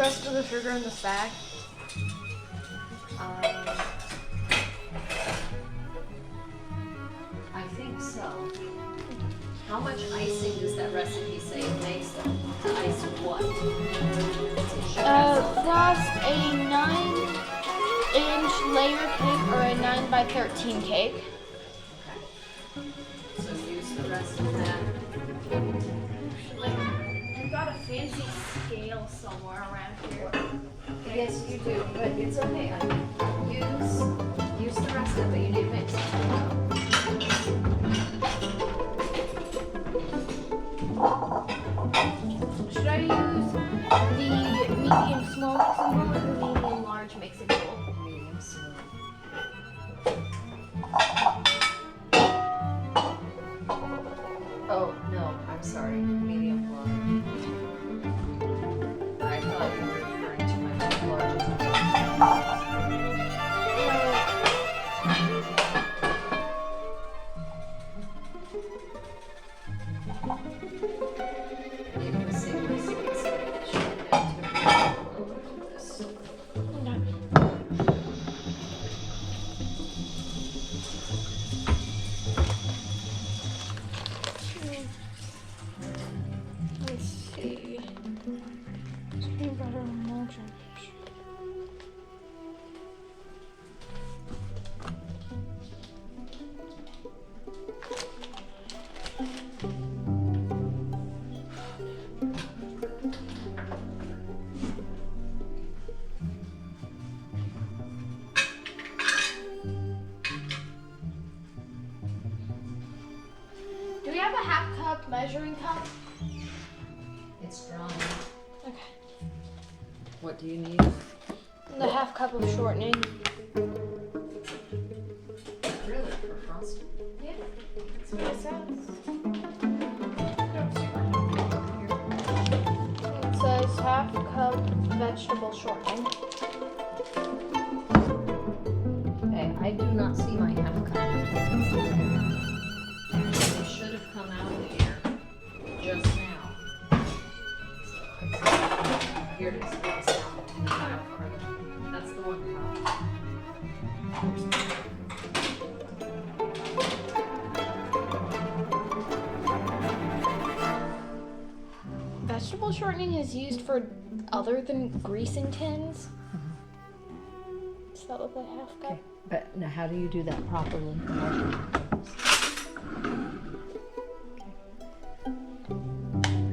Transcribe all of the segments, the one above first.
rest of the sugar in the bag? I think so. How much icing does that recipe say it makes them? To ice what? Frost a 9-inch layer cake or a 9x13 cake. Okay. So use the rest of that. I've got a fancy scale somewhere around here. Yes, you do, but it's okay. I mean, use the rest of it. You need to mix it. Should I use the medium small mixing bowl or the medium large mixing bowl? Medium small. Oh, no, I'm sorry. Medium large. I thought you were referring to my large. You can see my sweets. Let's see. Peanut butter margarine. Do we have a half cup measuring cup? It's dry. Okay. What do you need? The half cup of shortening. Really, for frosting? Yeah, that's what it says. It says half cup vegetable shortening. Okay, I do not see my half cup. They should have come out of here just now. Here it is. It's down in the pile further. That's the one cup. Vegetable shortening is used for other than greasing tins. Does that look like half cup? Okay, but now how do you do that properly for measuring purposes?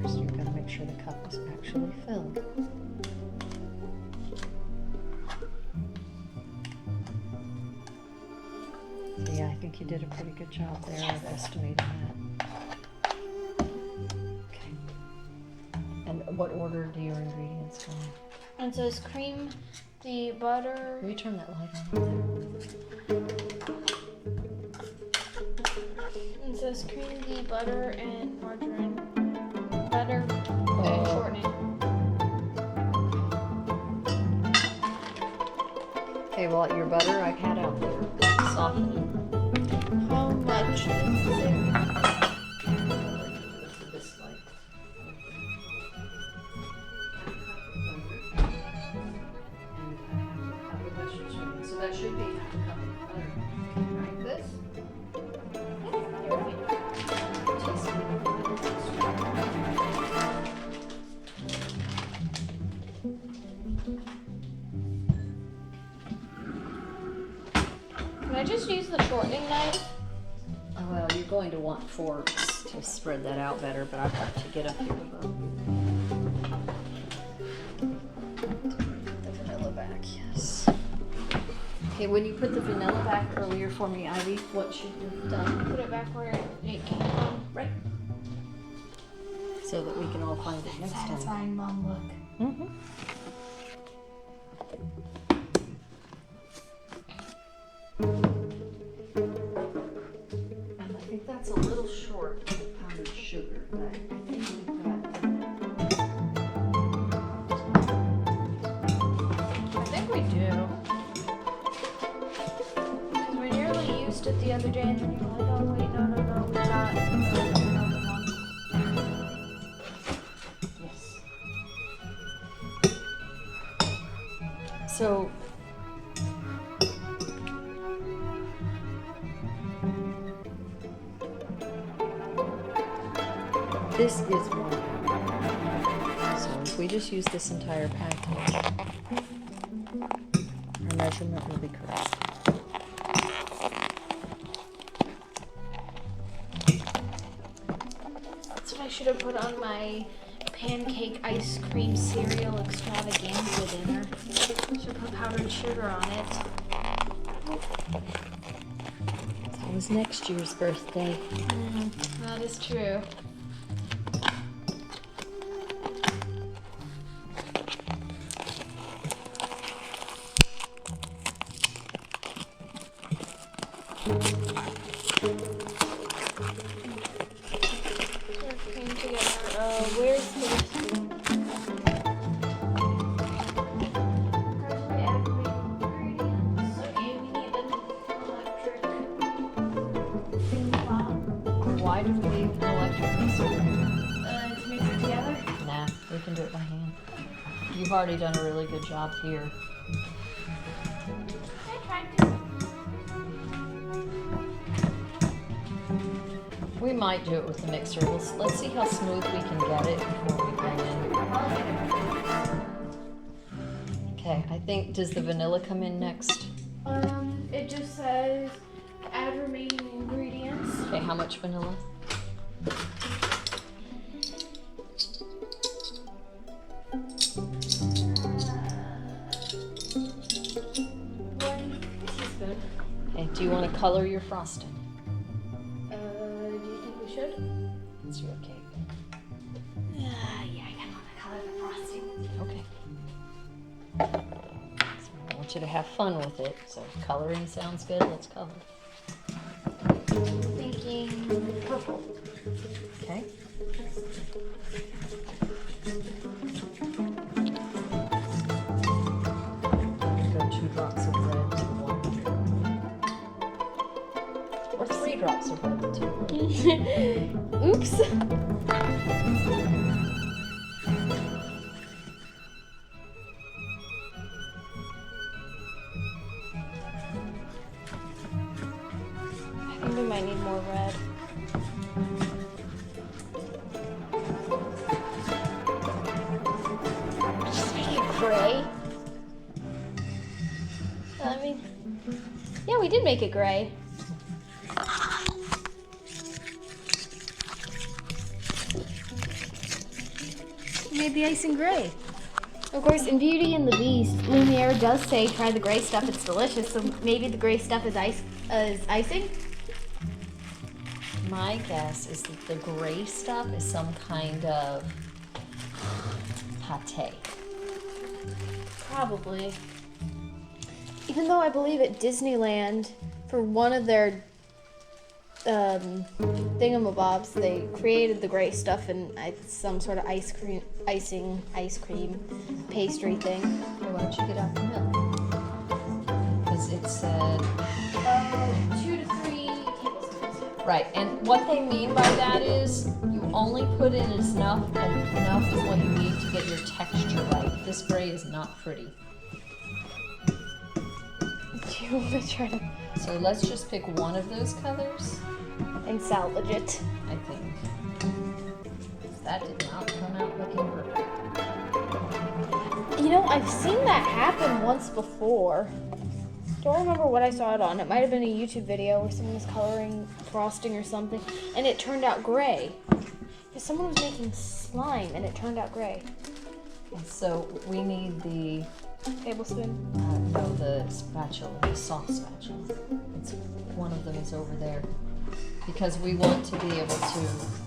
First, you've got to make sure the cup is actually filled. So yeah, I think you did a pretty good job there of estimating that. Okay. And what order do your ingredients go in? And it says cream the butter. Will you turn that light on? And it says cream the butter and margarine. Butter and shortening. Okay, well, your butter I had out there. Soften it. How much is it? This light. So that should be half a cup of butter. Like this? Can I just use the shortening knife? Oh, well, you're going to want forks to spread that out better, but I've got to get up here with the vanilla back, yes. Okay, when you put the vanilla back earlier for me, Ivy, what should you have done? Put it back where it came from. Right. So that we can all find it next time. Satisfying mom look. Mm-hmm. And I think that's a little short of powdered sugar, but I think we've got. I think we do. Because we nearly used it the other day and then you were like, oh wait, no, we got another one. Yes. This is 1 pound. So if we just use this entire package, our measurement will be correct. That's what I should have put on my pancake ice cream cereal extravaganza dinner. Should put powdered sugar on it. That was next year's birthday. That is true. Came together. Where's the rest of them? Okay, we need an electric Why do we need an electric mixer? to mix it together. Nah, we can do it by hand. You've already done a really good job here. I tried to. We might do it with the mixer. Let's see how smooth we can get it before we bring in. Okay, I think, does the vanilla come in next? It just says add remaining ingredients. Okay, how much vanilla? One teaspoon. Okay, do you want to color your frosting? Do you think we should? It's your cake. Yeah, I kind of want to color the frosting. Okay. So I want you to have fun with it. So coloring sounds good. Let's color. Thinking purple. Okay. Go 2 drops of red to 1. Or 3 drops of red to 1. Oops. I think we might need more red. Just make it gray. I mean, yeah, we did make it gray. We made the icing gray. Of course, in Beauty and the Beast, Lumiere does say try the gray stuff, it's delicious, so maybe the gray stuff is icing? My guess is that the gray stuff is some kind of pate. Probably. Even though I believe at Disneyland, for one of their thingamabobs, they created the gray stuff in some sort of ice cream pastry thing. Well, why don't you get out the milk? Because it said 2 to 3 tablespoons. right, and what they mean by that is you only put in enough, and enough is what you need to get your texture right. This gray is not pretty. Do you want to try to So let's just pick one of those colors, and salvage it? I think. That did not come out looking perfect. You know, I've seen that happen once before. Don't remember what I saw it on. It might have been a YouTube video where someone was coloring frosting or something, and it turned out gray. Because someone was making slime, and it turned out gray. And so we need the, Tablespoon. no, the spatula, the soft spatula. It's, one of them is over there. Because we want to be able to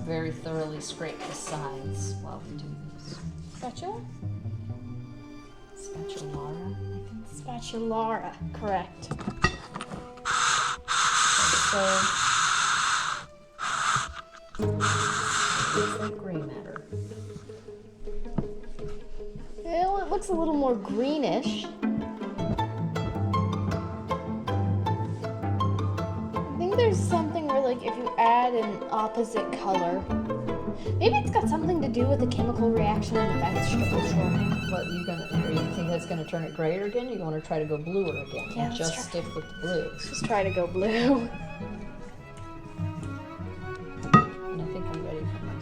very thoroughly scrape the sides while we do this. Spatula? Spatulara, I think. Spatulara, correct. So, it's like gray matter. Well, it looks a little more greenish. I think there's something where, like, if you add an opposite color, maybe it's got something to do with the chemical reaction in the vegetable shortening. What you think that's gonna turn it grayer again? Or you want to try to go bluer again? Yeah, Or let's just try. stick with the blue. Let's just try to go blue. And I think I'm ready for my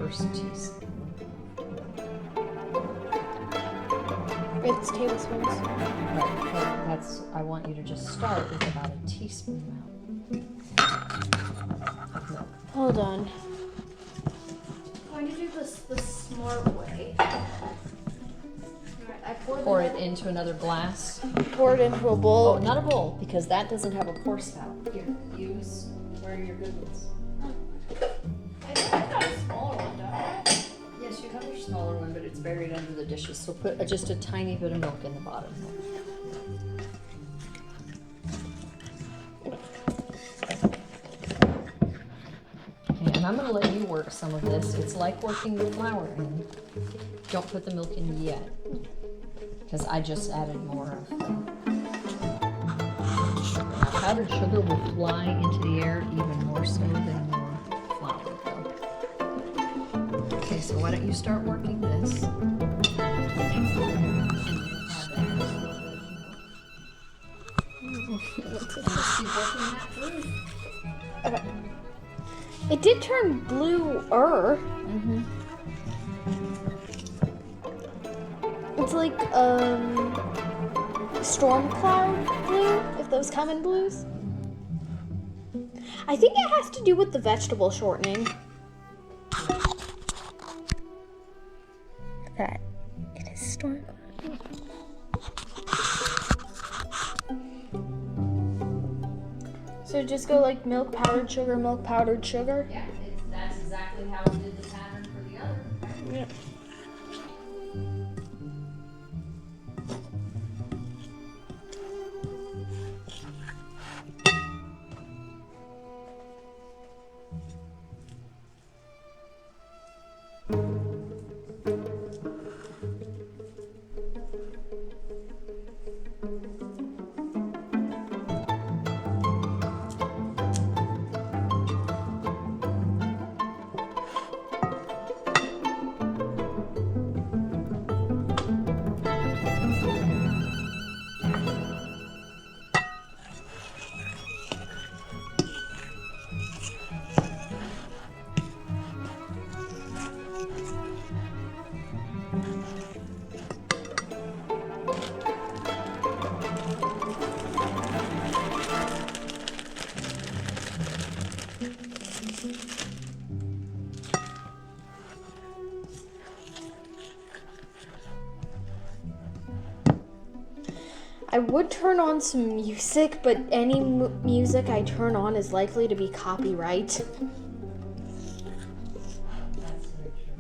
first teaspoon. It's tablespoons. Right, but that's, I want you to just start with about a teaspoon amount of milk. Hold on. I'm going to do this the smart way. Alright, I Pour it into another glass. Pour it into a Oh, bowl. not a bowl, because that doesn't have a pour spout. Here, use where are your good ones. I think I got a smaller one, don't I? Yes, you have your smaller one, but it's buried under the dishes. So put just a tiny bit of milk in the bottom. Okay, and I'm going to let you work some of this. It's like working the flour in. Don't put the milk in yet, because I just added more of them. Powdered sugar will fly into the air even more so than your flour will. Okay, so why don't you start working this? Just keep working that through. Okay. It did turn bluer. Mm-hmm. It's like storm cloud blue, if those come in blues. I think it has to do with the vegetable shortening. That it is storm cloud. So just go like milk, powdered sugar, milk, powdered sugar. Yeah, that's exactly how we did the pattern for the other. Yeah. I would turn on some music, but any music I turn on is likely to be copyright. That's very true.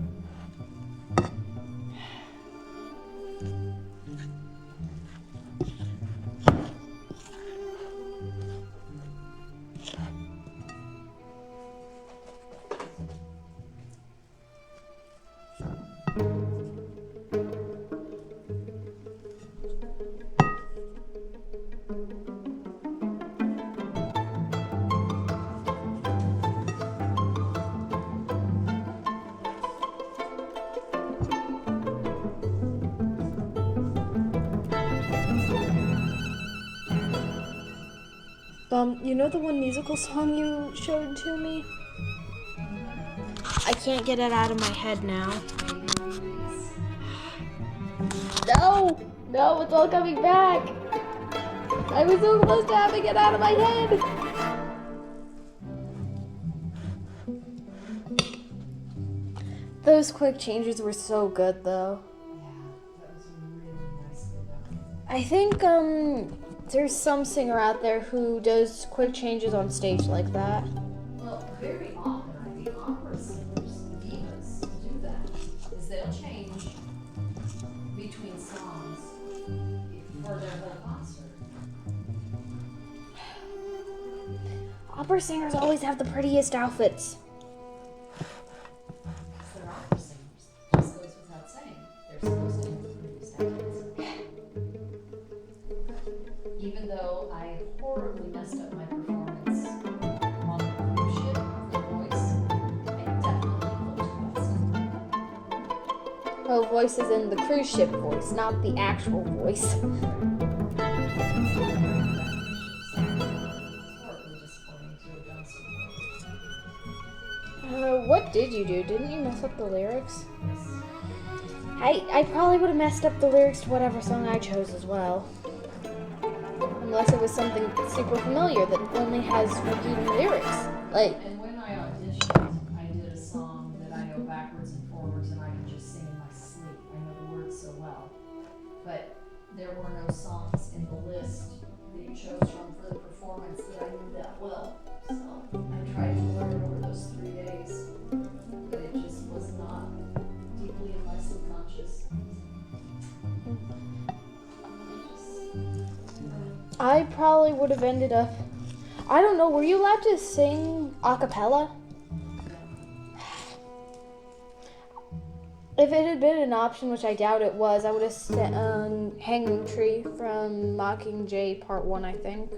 You know the one musical song you showed to me? I can't get it out of my head now. No! No, it's all coming back! I was so close to having it out of my head! Those quick changes were so good, though. Yeah, that was really nicely done. I think, there's some singer out there who does quick changes on stage like that. Well, very often, I think opera singers, divas, do that. Is they'll change between songs for their whole concert. Opera singers always have the prettiest outfits. They're opera singers. Just goes without saying. They're supposed to have the prettiest outfits. Even though I horribly messed up my performance on the cruise ship, the voice, I definitely looked best. Well, voice is in the cruise ship voice, not the actual voice. It's horribly disappointing to have done so well. what did you do? Didn't you mess up the lyrics? I probably would have messed up the lyrics to whatever song I chose as well. Unless it was something super familiar that only has repeating lyrics. Like, And when I auditioned, I did a song that I know backwards and forwards and I can just sing in my sleep. I know the words so well. But there were no songs in the list that you chose from for the performance that I knew that well. So I tried to learn over those 3 days, but it just was not deeply in my subconscious. I probably would have ended up... I don't know, were you allowed to sing a cappella? If it had been an option, which I doubt it was, I would have sung Hanging Tree from Mockingjay Part 1, I think.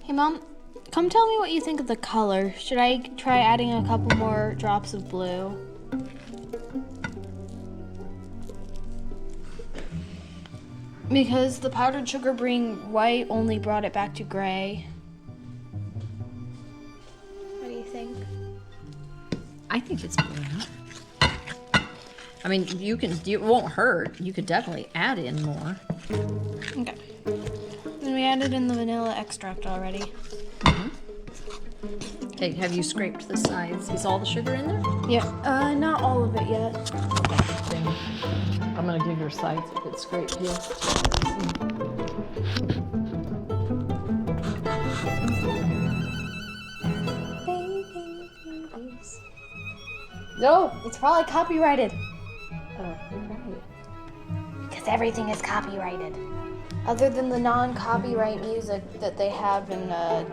Hey Mom, come tell me what you think of the color. Should I try adding a couple more drops of blue? Because the powdered sugar being white only brought it back to gray. What do you think? I think it's blue. I mean, it won't hurt. You could definitely add in more. Okay. And we added in the vanilla extract already. Okay, have you scraped the sides? Is all the sugar in there? Yeah, not all of it yet. Then I'm gonna give your sides a good scrape here. No, it's probably copyrighted. Oh, right. Because everything is copyrighted. Other than the non-copyright music that they have in a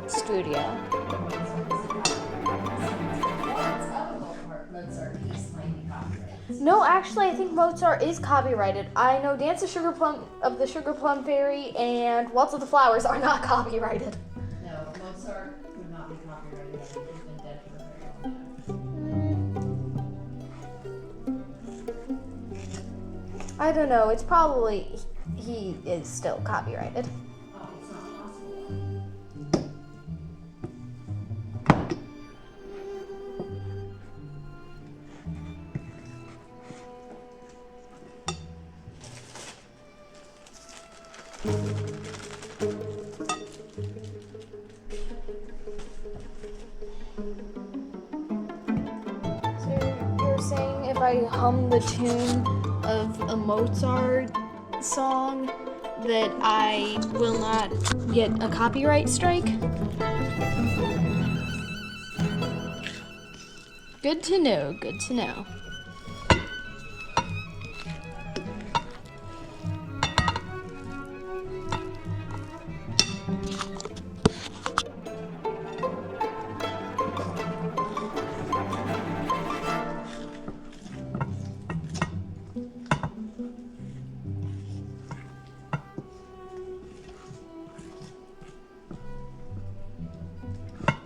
studio. No, actually, I think Mozart is copyrighted. I know Dance of the Sugar Plum Fairy and Waltz of the Flowers are not copyrighted. No, Mozart would not be copyrighted. He's been dead for a very long time. I don't know. It's probably he is still copyrighted. Oh, it's not possible. So you're saying if I hum the tune of a Mozart song that I will not get a copyright strike? Good to know, good to know.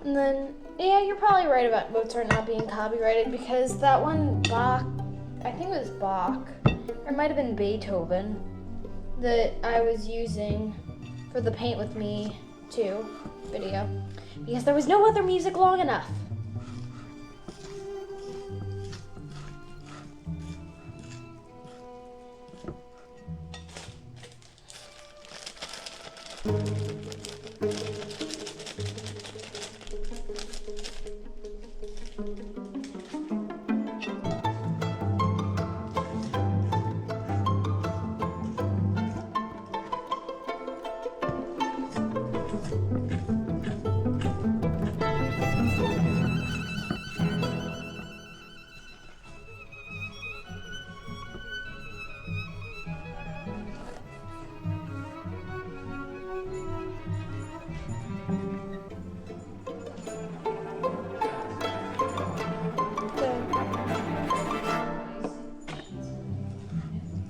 And then, yeah, you're probably right about Mozart not being copyrighted because that one Bach, I think it was Bach, or it might have been Beethoven, that I was using for the Paint With Me 2 video because there was no other music long enough.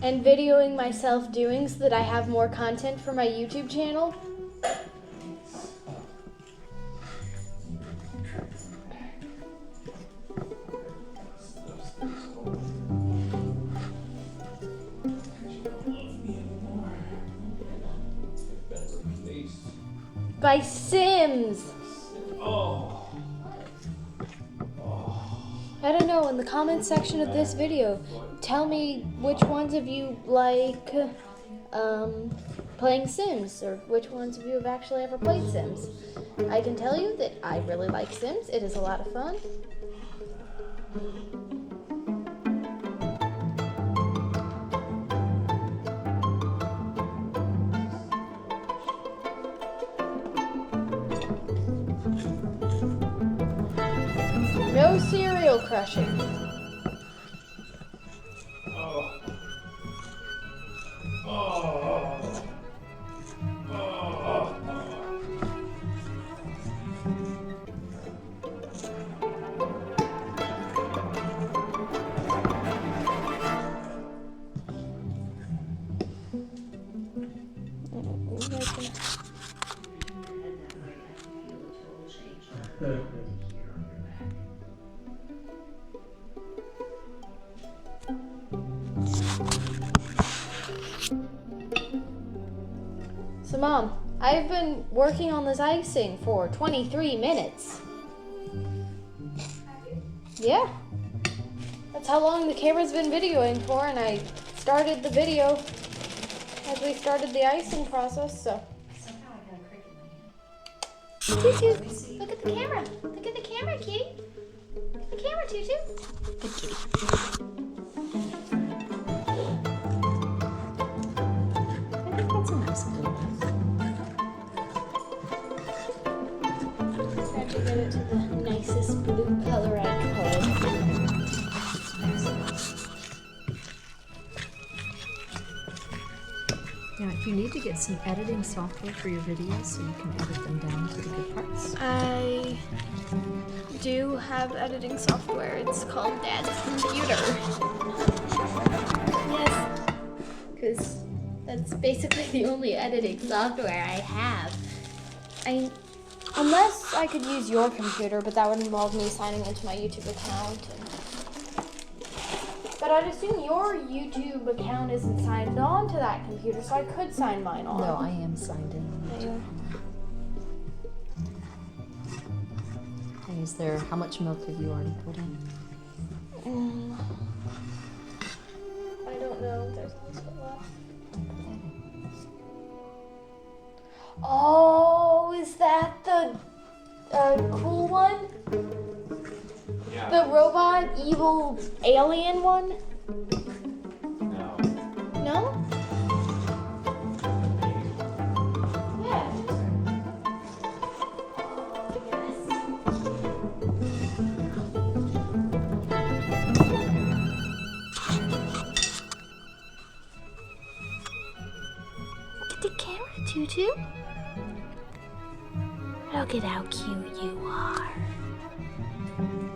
And videoing myself doing so that I have more content for my YouTube channel. By Sims. I don't know, in the comments section of this video, tell me which ones of you like playing Sims, or which ones of you have actually ever played Sims. I can tell you that I really like Sims. It is a lot of fun. No cereal crushing. So Mom, I've been working on this icing for 23 minutes. Yeah. That's how long the camera's been videoing for, and I started the video as we started the icing process, so. Somehow I got a cricket in my hand. Tutu, look at the camera. Look at the camera, kitty. Look at the camera, Tutu. Good kitty. I think that's a nice blue one. Tried to get it to the nicest blue color I could. Now, if you need to get some editing software for your videos so you can edit them down to the good parts. I do have editing software. It's called Dad's Computer. Yes, because that's basically the only editing software I have. Unless I could use your computer, but that would involve me signing into my YouTube account. But I'd assume your YouTube account isn't signed on to that computer, so I could sign mine on. No, I am signed in. And is there, how much milk have you already put in? I don't know. There's a little bit left. Oh, is that the cool one? Yeah. The robot, evil alien one? No. No? Yeah. Oh, yes. Look at how cute you are.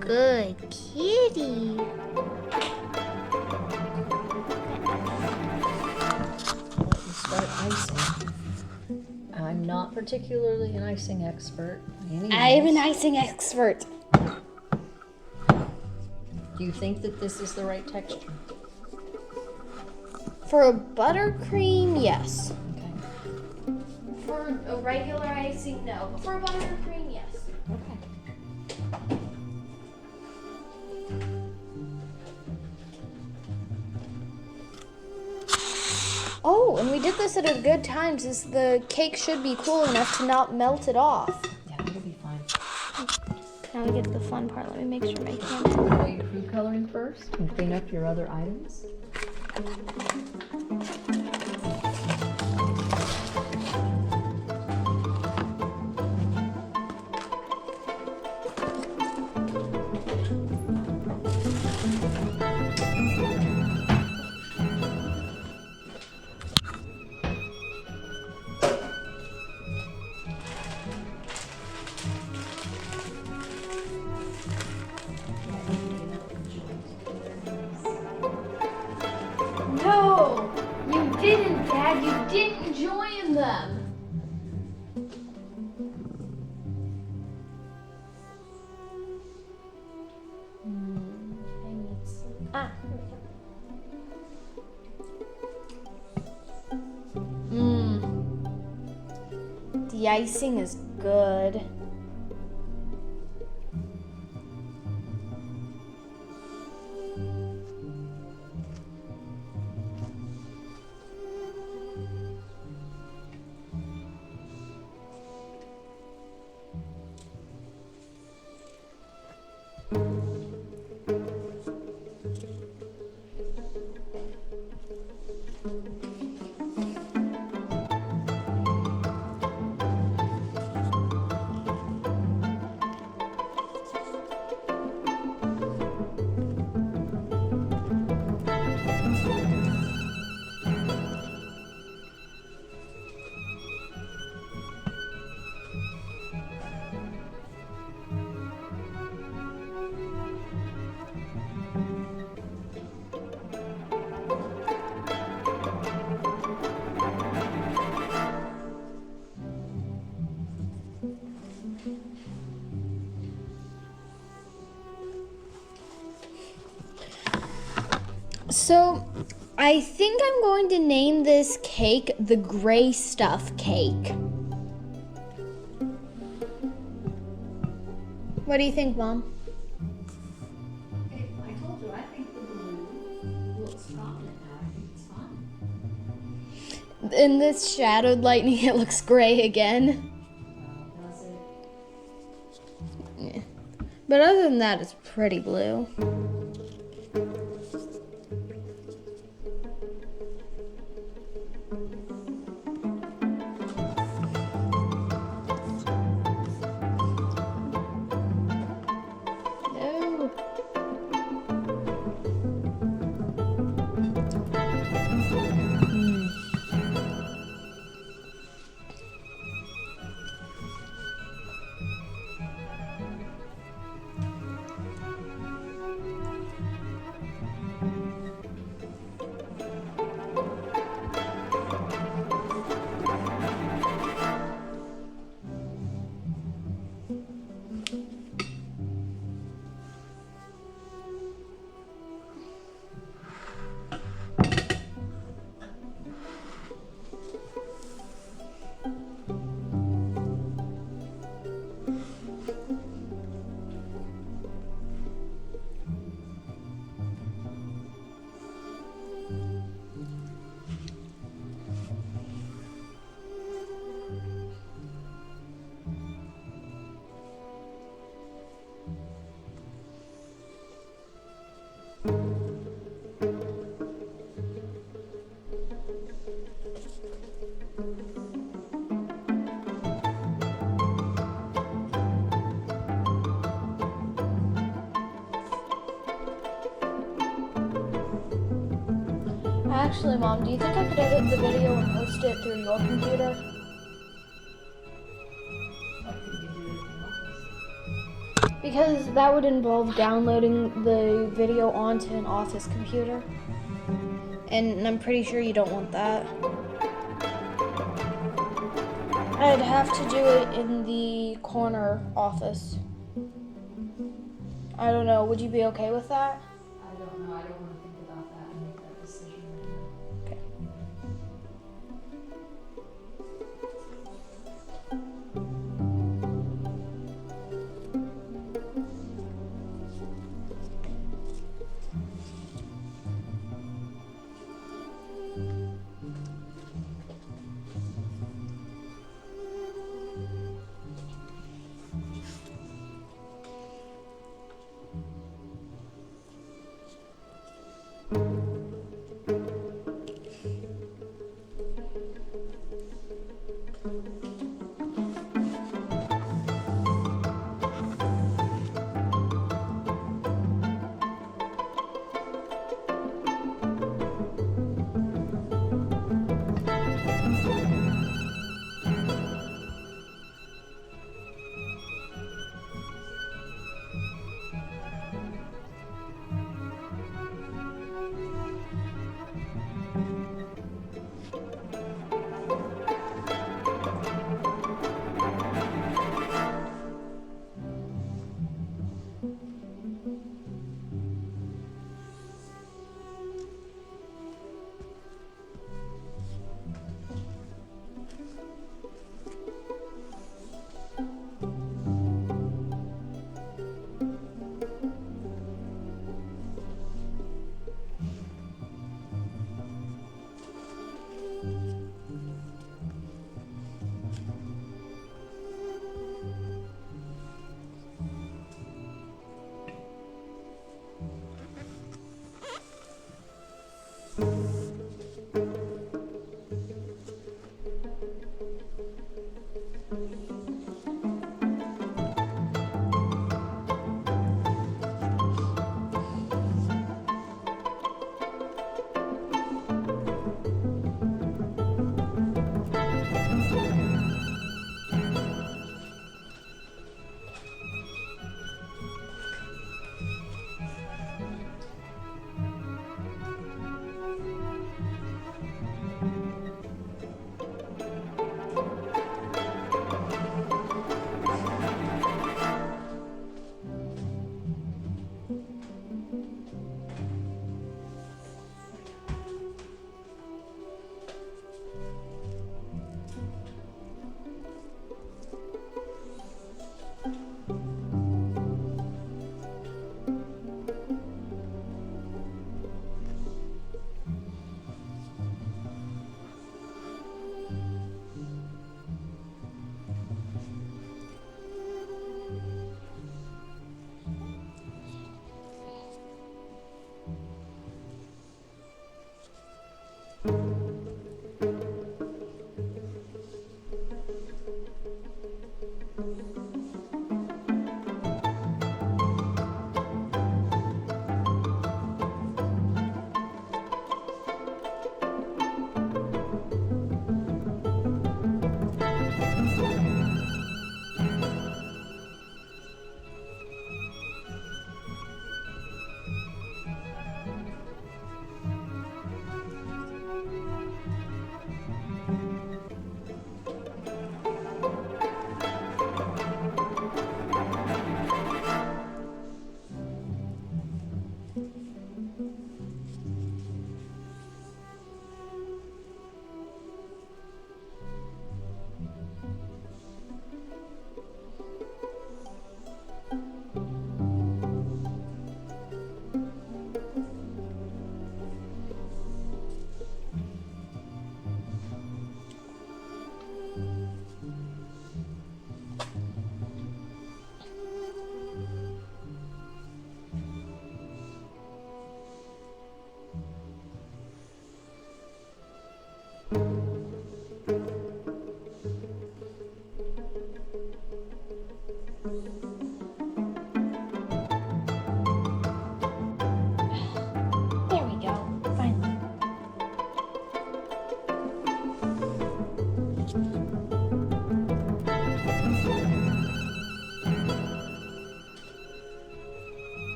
Good kitty. Let you start icing. I'm not particularly an icing expert. by any I am an means. icing expert. Do you think that this is the right texture? For a buttercream, yes. Okay. For a regular icing, no. But for a buttercream, yes. Okay. Oh, and we did this at a good time since the cake should be cool enough to not melt it off. Yeah, it'll be fine. Now we get to the fun part. Let me make sure my camera. Go your food coloring first and clean up your other items. No, you didn't, Dad. You didn't join them. I need some. Ah. The icing is good. So, I think I'm going to name this cake the gray stuff cake. What do you think, Mom? I told you, I think the blue looks prominent now. I think it's fun. In this shadowed lightning, it looks gray again. Does it? Yeah. But other than that, it's pretty blue. No. Actually, Mom, do you think I could edit the video and post it through your computer? I could give Because that would involve downloading the video onto an office computer. And I'm pretty sure you don't want that. I'd have to do it in the corner office. I don't know, would you be okay with that? I don't know. I don't want to think about that and make that decision. Okay.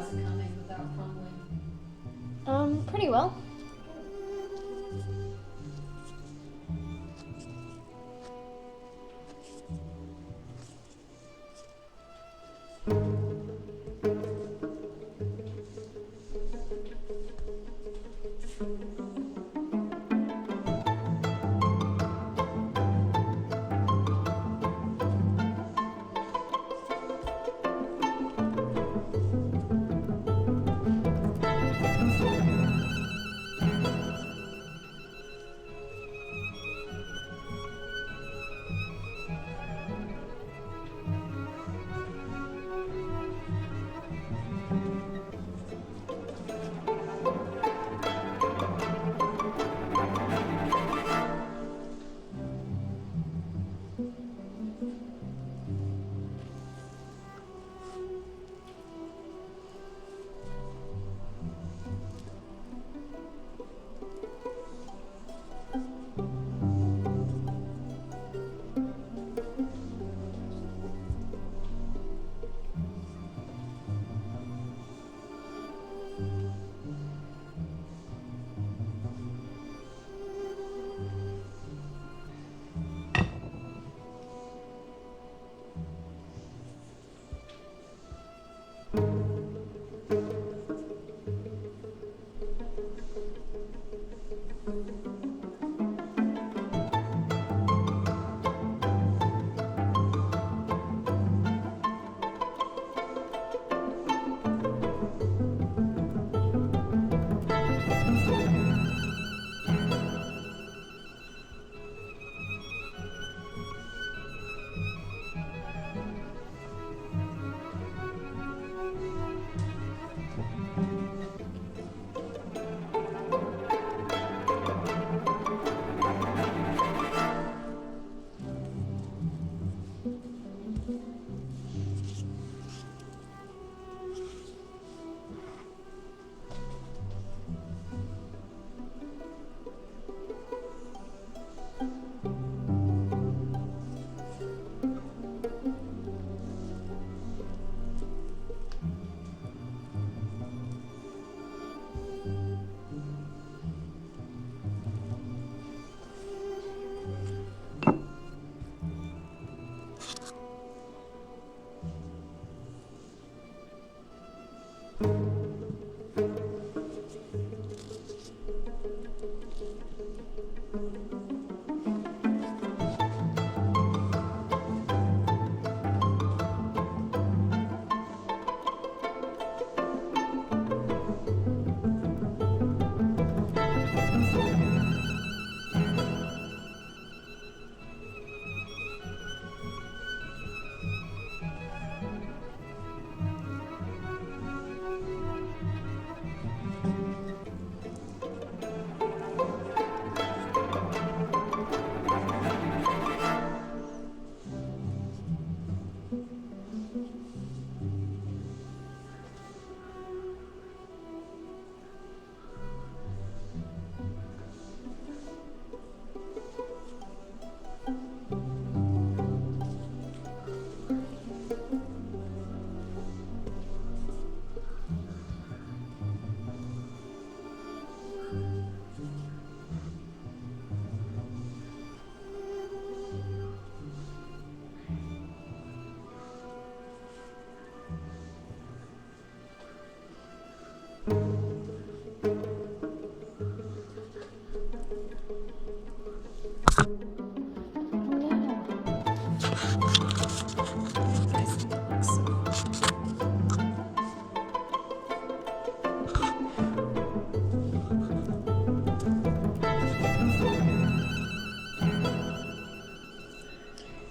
How's it coming without crumbling? Pretty well.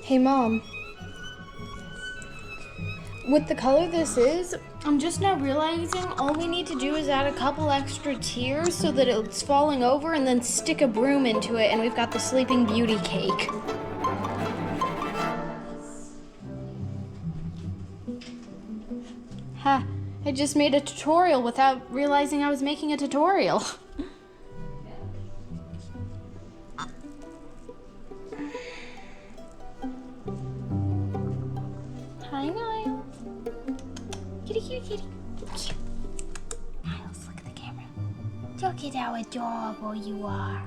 Hey Mom, with the color this is, I'm just now realizing all we need to do is add a couple extra tiers so that it's falling over and then stick a broom into it and we've got the Sleeping Beauty cake. Ha, I just made a tutorial without realizing I was making a tutorial. Hi, Niall. Kitty, kitty, kitty. Look at how adorable you are.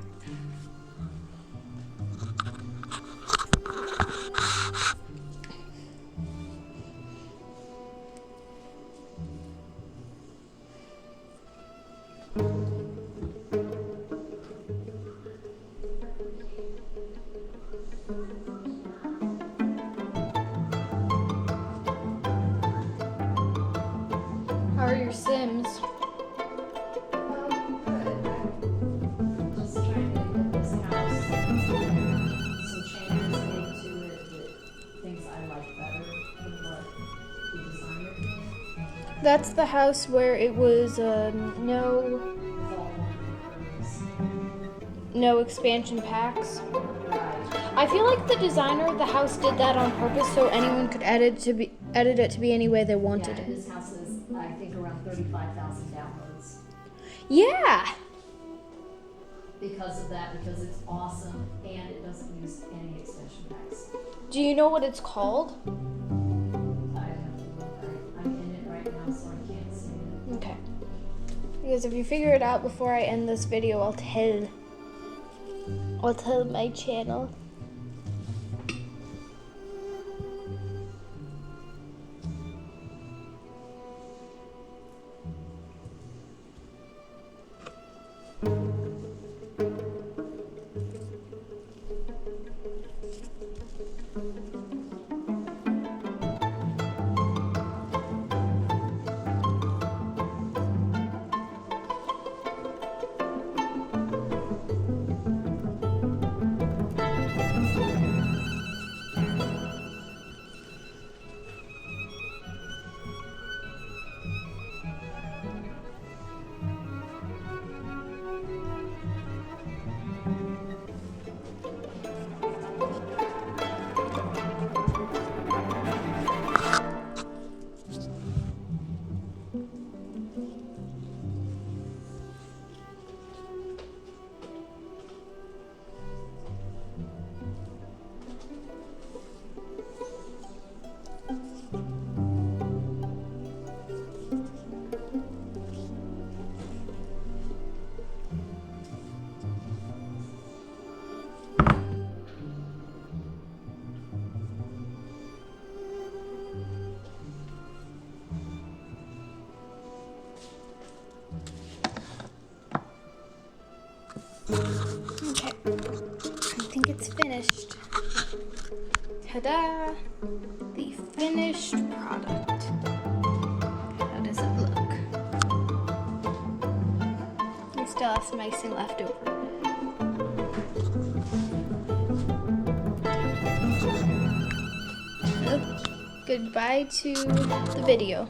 How are your Sims? Just trying to get this house some changes made to it that things I like better than what the designer did. That's the house where it was no With all one no expansion packs. Right. I feel like the designer of the house did that on purpose so anyone could edit it to be any way they wanted Yeah, and it. this house is, I think, around 35,000 downloads Yeah. because of that, because it's awesome and it doesn't use any extension packs. Do you know what it's called? I have to look. I'm in it right now, so I can't see it. Okay. Because if you figure it out before I end this video, I'll tell my channel. Okay. I think it's finished. Ta-da! The finished product. How does it look? We still have some icing left over. Goodbye to the video.